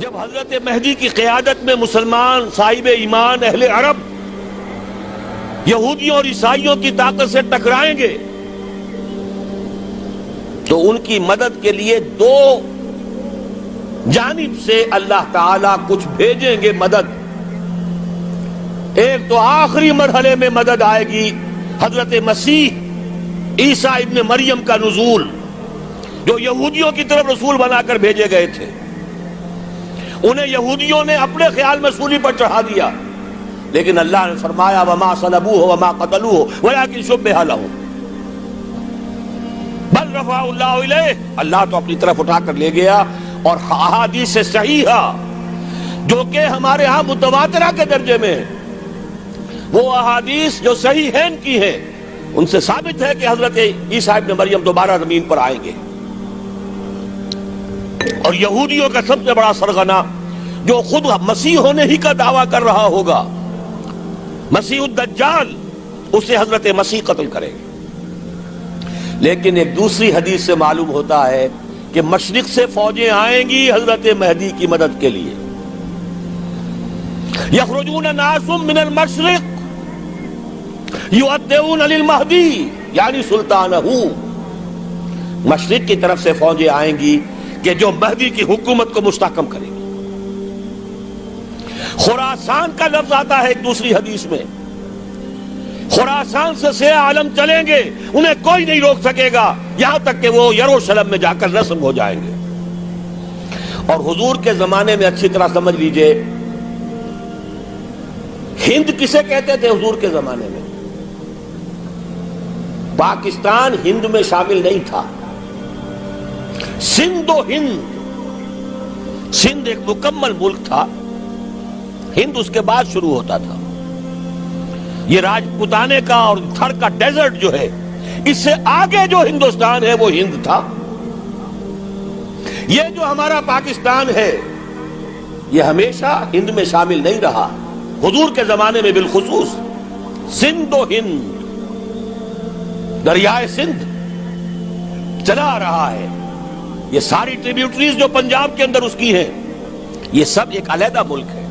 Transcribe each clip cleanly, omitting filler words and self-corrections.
جب حضرت مہدی کی قیادت میں مسلمان صاحب ایمان اہل عرب یہودیوں اور عیسائیوں کی طاقت سے ٹکرائیں گے تو ان کی مدد کے لیے دو جانب سے اللہ تعالیٰ کچھ بھیجیں گے مدد. ایک تو آخری مرحلے میں مدد آئے گی حضرت مسیح عیسیٰ ابن مریم کا نزول، جو یہودیوں کی طرف رسول بنا کر بھیجے گئے تھے. انہیں یہودیوں نے اپنے خیال میں سولی پر چڑھا دیا، لیکن اللہ نے فرمایا وما صلبوہ وما قتلوہ ولکن شبہ لہم بل رفعہ اللہ الیہ. اللہ تو اپنی طرف اٹھا کر لے گیا. اور احادیث صحیحہ جو کہ ہمارے ہاں متواترہ کے درجے میں، وہ احادیث جو صحیحین کی ہیں، ان سے ثابت ہے کہ حضرت عیسیٰ ابن مریم دوبارہ زمین پر آئیں گے. اور یہودیوں کا سب سے بڑا سرغنہ جو خود مسیح ہونے ہی کا دعویٰ کر رہا ہوگا، مسیح الدجال، اسے حضرت مسیح قتل کرے گے. لیکن ایک دوسری حدیث سے معلوم ہوتا ہے کہ مشرق سے فوجیں آئیں گی حضرت مہدی کی مدد کے لیے. یخرجون ناس من المشرق یؤدون للمہدی یعنی سلطانہ. مشرق کی طرف سے فوجیں آئیں گی کہ جو مہدی کی حکومت کو مستحکم کریں گی. خراسان کا لفظ آتا ہے ایک دوسری حدیث میں. خراسان سے سیاہ عالم چلیں گے، انہیں کوئی نہیں روک سکے گا یہاں تک کہ وہ یروشلم میں جا کر نصب ہو جائیں گے. اور حضور کے زمانے میں اچھی طرح سمجھ لیجئے، ہند کسے کہتے تھے حضور کے زمانے میں؟ پاکستان ہند میں شامل نہیں تھا. سندھ و ہند، سندھ ایک مکمل ملک تھا، ہند اس کے بعد شروع ہوتا تھا. یہ راجپوتانے کا اور تھر کا ڈیزرٹ جو ہے، اس سے آگے جو ہندوستان ہے وہ ہند تھا. یہ جو ہمارا پاکستان ہے یہ ہمیشہ ہند میں شامل نہیں رہا. حضور کے زمانے میں بالخصوص سندھ و ہند، دریائے سندھ چلا آ رہا ہے. یہ ساری ٹریبیوٹریز جو پنجاب کے اندر اس کی ہیں، یہ سب ایک علیحدہ ملک ہے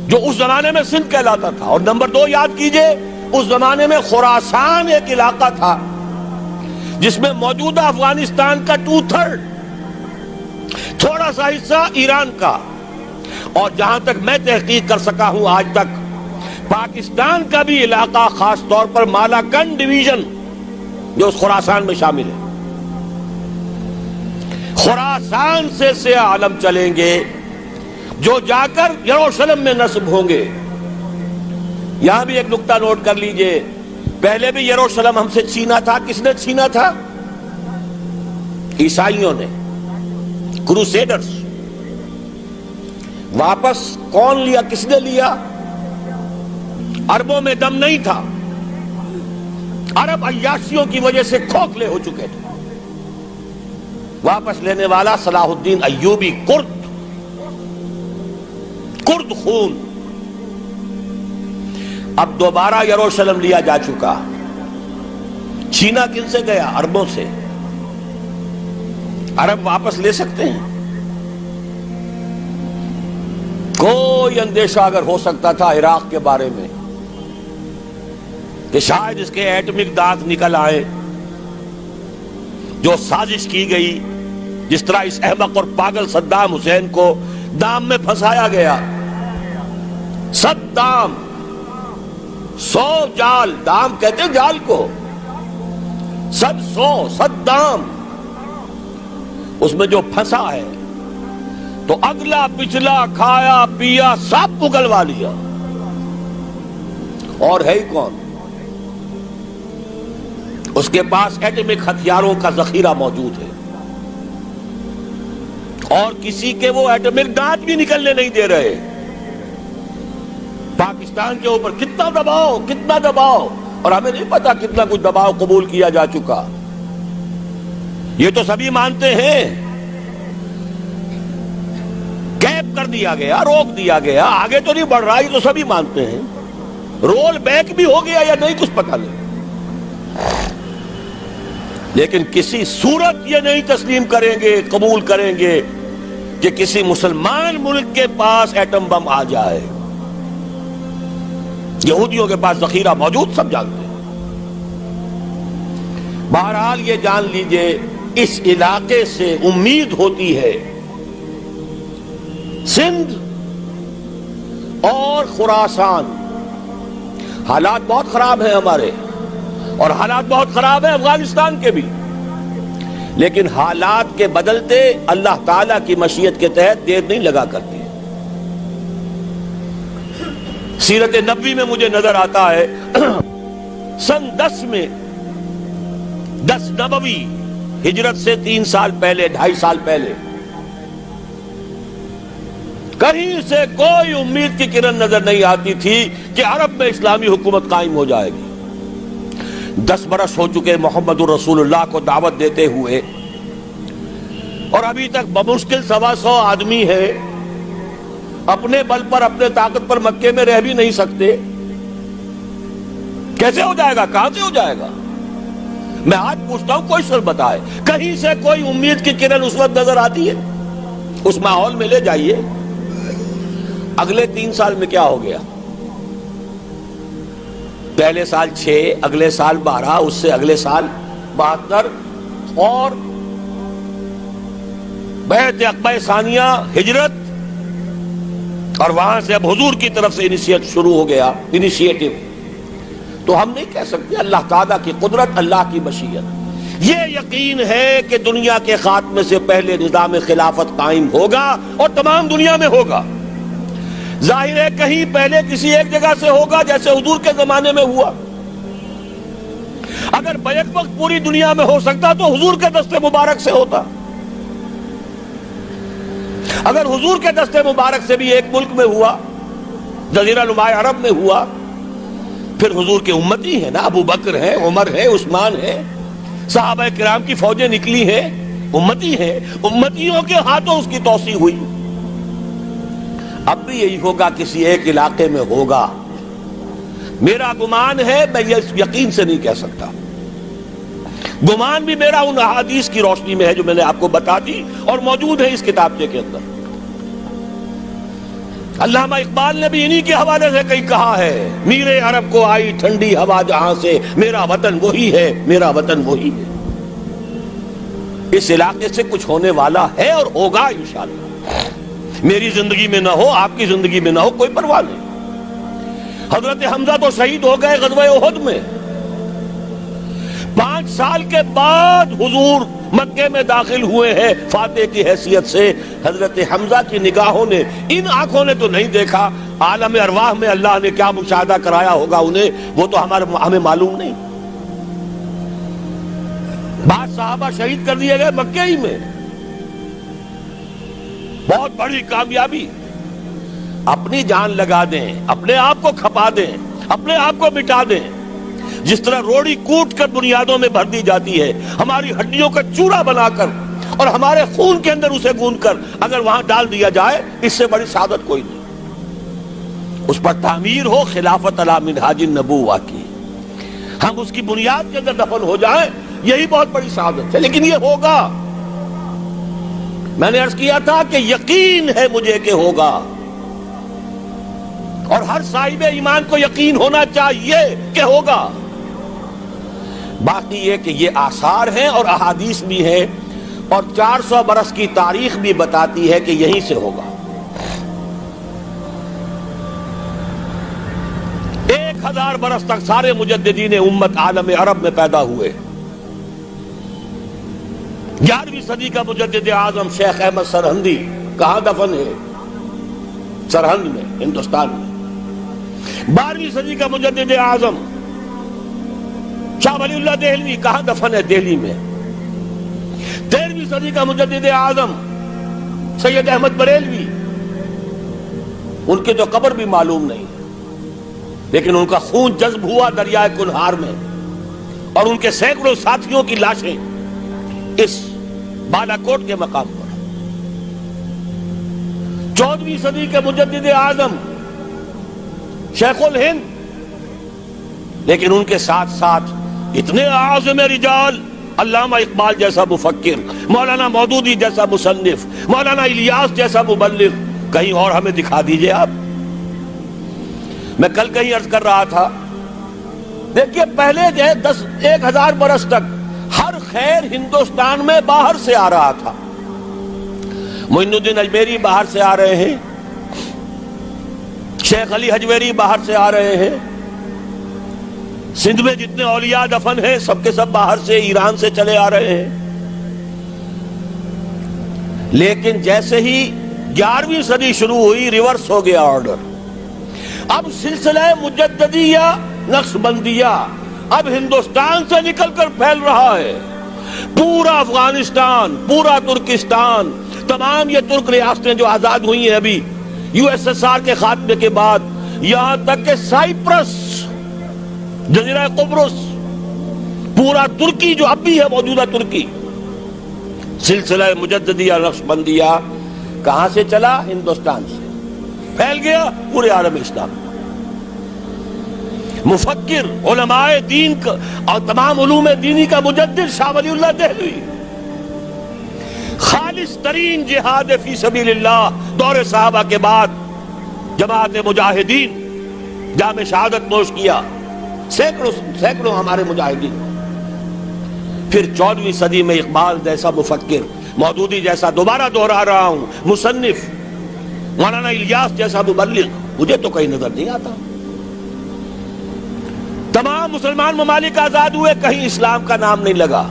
جو اس زمانے میں سندھ کہلاتا تھا. اور نمبر 2 یاد کیجئے، اس زمانے میں خراسان ایک علاقہ تھا جس میں موجودہ افغانستان کا 2/3، تھوڑا سا حصہ ایران کا، اور جہاں تک میں تحقیق کر سکا ہوں آج تک پاکستان کا بھی علاقہ، خاص طور پر مالاکنڈ ڈویژن جو اس خراسان میں شامل ہے. خراسان سے سیاہ عالم چلیں گے جو جا کر یروشلم میں نصب ہوں گے. یہاں بھی ایک نقطہ نوٹ کر لیجئے، پہلے بھی یروشلم ہم سے چھینا تھا. کس نے چھینا تھا؟ عیسائیوں نے، کروسیڈرز. واپس کون لیا؟ کس نے لیا؟ عربوں میں دم نہیں تھا، عرب عیاشیوں کی وجہ سے کھوکھلے ہو چکے تھے. واپس لینے والا صلاح الدین ایوبی، کرد خون. اب دوبارہ یروشلم لیا جا چکا. چھینا کن سے گیا؟ عربوں سے. عرب واپس لے سکتے ہیں؟ کوئی اندیشہ اگر ہو سکتا تھا عراق کے بارے میں کہ شاید اس کے ایٹمک دانت نکل آئے، جو سازش کی گئی، جس طرح اس احمق اور پاگل صدام حسین کو دام میں پھنسایا گیا. صدام 100 جال، دام کہتے ہیں جال کو، 100 اس میں جو پھنسا ہے تو اگلا پچھلا کھایا پیا سب اگلوا لیا. اور ہے ہی کون؟ اس کے پاس ایٹمک ہتھیاروں کا ذخیرہ موجود ہے، اور کسی کے وہ ایٹمک دانت بھی نکلنے نہیں دے رہے. پاکستان کے اوپر کتنا دباؤ، اور ہمیں نہیں پتا کتنا کچھ دباؤ قبول کیا جا چکا. یہ تو سبھی مانتے ہیں. کیپ کر دیا گیا، روک دیا گیا، آگے تو نہیں بڑھ رہا، یہ تو سبھی مانتے ہیں. رول بیک بھی ہو گیا یا نہیں کچھ پتہ نہیں. لیکن کسی صورت یہ نہیں تسلیم کریں گے، قبول کریں گے کہ کسی مسلمان ملک کے پاس ایٹم بم آ جائے. یہودیوں کے پاس ذخیرہ موجود، سب جانتے ہیں. بہرحال یہ جان لیجئے اس علاقے سے امید ہوتی ہے سندھ اور خراسان. حالات بہت خراب ہیں ہمارے، اور حالات بہت خراب ہیں افغانستان کے بھی، لیکن حالات کے بدلتے اللہ تعالیٰ کی مشیت کے تحت دیر نہیں لگا کرتی. سیرت نبوی میں مجھے نظر آتا ہے سن 10 میں، 10 نبوی، ہجرت سے 3 سال پہلے، 2.5 سال پہلے، کہیں سے کوئی امید کی کرن نظر نہیں آتی تھی کہ عرب میں اسلامی حکومت قائم ہو جائے گی. 10 برس ہو چکے محمد الرسول اللہ کو دعوت دیتے ہوئے، اور ابھی تک بمشکل 125 آدمی ہے. اپنے بل پر، اپنے طاقت پر مکے میں رہ بھی نہیں سکتے. کیسے ہو جائے گا؟ کہاں سے ہو جائے گا؟ میں آج پوچھتا ہوں، کوئی سر بتائے، کہیں سے کوئی امید کی کرن اس وقت نظر آتی ہے؟ اس ماحول میں لے جائیے. اگلے 3 سال میں کیا ہو گیا؟ پہلے سال 6، اگلے سال 12، اس سے اگلے سال 72، اور بیعت عقبہ ثانیہ، ہجرت، اور وہاں سے اب حضور کی طرف سے انیشیٹ شروع ہو گیا، انیشیٹو. تو ہم نہیں کہہ سکتے اللہ تعالیٰ کی قدرت، اللہ کی مشیت. یہ یقین ہے کہ دنیا کے خاتمے سے پہلے نظام خلافت قائم ہوگا، اور تمام دنیا میں ہوگا. ظاہر ہے کہیں پہلے کسی ایک جگہ سے ہوگا، جیسے حضور کے زمانے میں ہوا. اگر بیک وقت پوری دنیا میں ہو سکتا تو حضور کے دست مبارک سے ہوتا. اگر حضور کے دست مبارک سے بھی ایک ملک میں ہوا، جزیرہ نما عرب میں ہوا، پھر حضور کے امتی ہیں نا، ابو بکر ہیں، عمر ہے، عثمان ہے، صحابہ کرام کی فوجیں نکلی ہیں، امتی ہیں. امتیوں کے ہاتھوں اس کی توسیع ہوئی. اب بھی یہی ہوگا، کسی ایک علاقے میں ہوگا. میرا گمان ہے، میں یہ یقین سے نہیں کہہ سکتا. گمان بھی میرا ان احادیث کی روشنی میں ہے جو میں نے آپ کو بتا دی اور موجود ہے اس کتابچے کے اندر. علامہ اقبال نے بھی انہی کے حوالے سے کئی کہا ہے، میرے عرب کو آئی ٹھنڈی ہوا جہاں سے، میرا وطن وہی ہے، میرا وطن وہی ہے. اس علاقے سے کچھ ہونے والا ہے اور ہوگا انشاءاللہ. میری زندگی میں نہ ہو، آپ کی زندگی میں نہ ہو، کوئی پرواہ نہیں. حضرت حمزہ تو شہید ہو گئے غزوہ احد میں. 5 سال کے بعد حضور مکے میں داخل ہوئے ہیں فاتح کی حیثیت سے. حضرت حمزہ کی نگاہوں نے، ان آنکھوں نے تو نہیں دیکھا، عالم ارواح میں اللہ نے کیا مشاہدہ کرایا ہوگا انہیں، وہ تو ہمیں معلوم نہیں. بعض صحابہ شہید کر دیے گئے مکے ہی میں. بہت بڑی کامیابی. اپنی جان لگا دیں، اپنے آپ کو کھپا دیں، اپنے آپ کو مٹا دیں. جس طرح روڑی کوٹ کر بنیادوں میں بھر دی جاتی ہے، ہماری ہڈیوں کا چورا بنا کر اور ہمارے خون کے اندر اسے گوندھ کر اگر وہاں ڈال دیا جائے، اس سے بڑی سعادت کوئی نہیں. اس پر تعمیر ہو خلافت علی منہاج النبوہ کی، ہم اس کی بنیاد کے اندر دفن ہو جائیں، یہی بہت بڑی سعادت ہے. لیکن یہ ہوگا. میں نے عرض کیا تھا کہ یقین ہے مجھے کہ ہوگا، اور ہر صاحب ایمان کو یقین ہونا چاہیے کہ ہوگا. باقی یہ کہ یہ آثار ہیں اور احادیث بھی ہیں، اور 400 برس کی تاریخ بھی بتاتی ہے کہ یہیں سے ہوگا. 1000 برس تک سارے مجددین امت عالم عرب میں پیدا ہوئے. 11ویں صدی کا مجدد اعظم شیخ احمد سرہندی کہاں دفن ہے؟ سرہند میں، ہندوستان میں. 12ویں صدی کا مجدد اعظم شاہ ولی اللہ دہلوی کہاں دفن ہے؟ دہلی میں. 13ویں صدی کا مجدد اعظم سید احمد بریلوی، ان کی تو قبر بھی معلوم نہیں، لیکن ان کا خون جذب ہوا دریائے کنہار میں، اور ان کے سینکڑوں ساتھیوں کی لاشیں اس بالا کوٹ کے مقام پر. 14ویں صدی کے مجدد اعظم شیخ الہند، لیکن ان کے ساتھ ساتھ اتنے اعظم رجال علامہ اقبال جیسا مفکر، مولانا مودودی جیسا مصنف، مولانا الیاس جیسا مبلغ کہیں اور ہمیں دکھا دیجئے آپ۔ میں کل کہیں عرض کر رہا تھا، دیکھیے پہلے جو ہے 1000 برس تک ہر خیر ہندوستان میں باہر سے آ رہا تھا۔ معین الدین اجمیری باہر سے آ رہے ہیں، شیخ علی حجویری باہر سے آ رہے ہیں، سندھ میں جتنے اولیاء دفن ہیں سب کے سب باہر سے، ایران سے چلے آ رہے ہیں۔ لیکن جیسے ہی 11ویں صدی شروع ہوئی، ریورس ہو گیا آرڈر۔ اب سلسلہ مجددیہ نقشبندیہ اب ہندوستان سے نکل کر پھیل رہا ہے۔ پورا افغانستان، پورا ترکستان، تمام یہ ترک ریاستیں جو آزاد ہوئی ہیں ابھی USSR کے خاتمے کے بعد، یہاں تک کہ سائپرس، جزیرہ قبرص، پورا ترکی جو اب بھی ہے موجودہ ترکی، سلسلہ مجددیہ نقشبندیہ کہاں سے چلا؟ ہندوستان سے پھیل گیا پورے عالم اسلام۔ مفکر، علماء دین اور تمام علوم دینی کا مجدد شاہ ولی اللہ دہلوی، خالص ترین جہاد فی سبیل اللہ دور صحابہ کے بعد جماعت مجاہدین جام شہادت نوش کیا، سینکڑوں ہمارے مجاہدین۔ پھر 14ویں صدی میں اقبال جیسا مفکر، مودودی جیسا، دوبارہ دوہرا رہا ہوں، مصنف، مولانا الیاس جیسا مبلغ مجھے تو کہیں نظر نہیں آتا۔ تمام مسلمان ممالک آزاد ہوئے، کہیں اسلام کا نام نہیں لگا،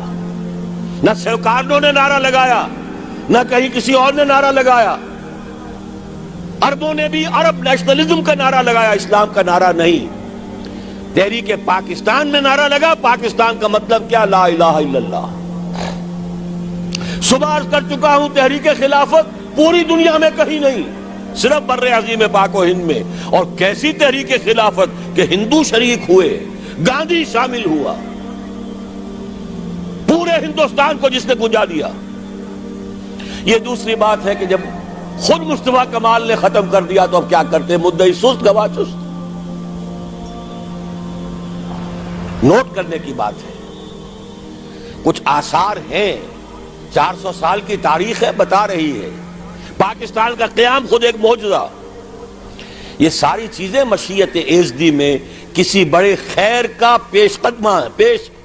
نہ سیوکارنوں نے نعرہ لگایا، نہ کہیں کسی اور نے نعرہ لگایا۔ عربوں نے بھی عرب نیشنلزم کا نعرہ لگایا، اسلام کا نعرہ نہیں۔ تحریک پاکستان میں نعرہ لگا، پاکستان کا مطلب کیا؟ لا الہ الا اللہ۔ صبح عرض کر چکا ہوں، تحریک خلافت پوری دنیا میں کہیں نہیں، صرف بر عظیم پاک و ہند میں۔ اور کیسی تحریک خلافت کہ ہندو شریک ہوئے، گاندھی شامل ہوا، پورے ہندوستان کو جس نے گنجا دیا۔ یہ دوسری بات ہے کہ جب خود مصطفیٰ کمال نے ختم کر دیا تو اب کیا کرتے؟ مدعی سست گواہ چست۔ نوٹ کرنے کی بات ہے، کچھ آثار ہیں، 400 سال کی تاریخ ہے، بتا رہی ہے پاکستان کا قیام خود ایک معجزہ۔ یہ ساری چیزیں مشیت ایزدی میں کسی بڑے خیر کا پیش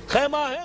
خیمہ ہے۔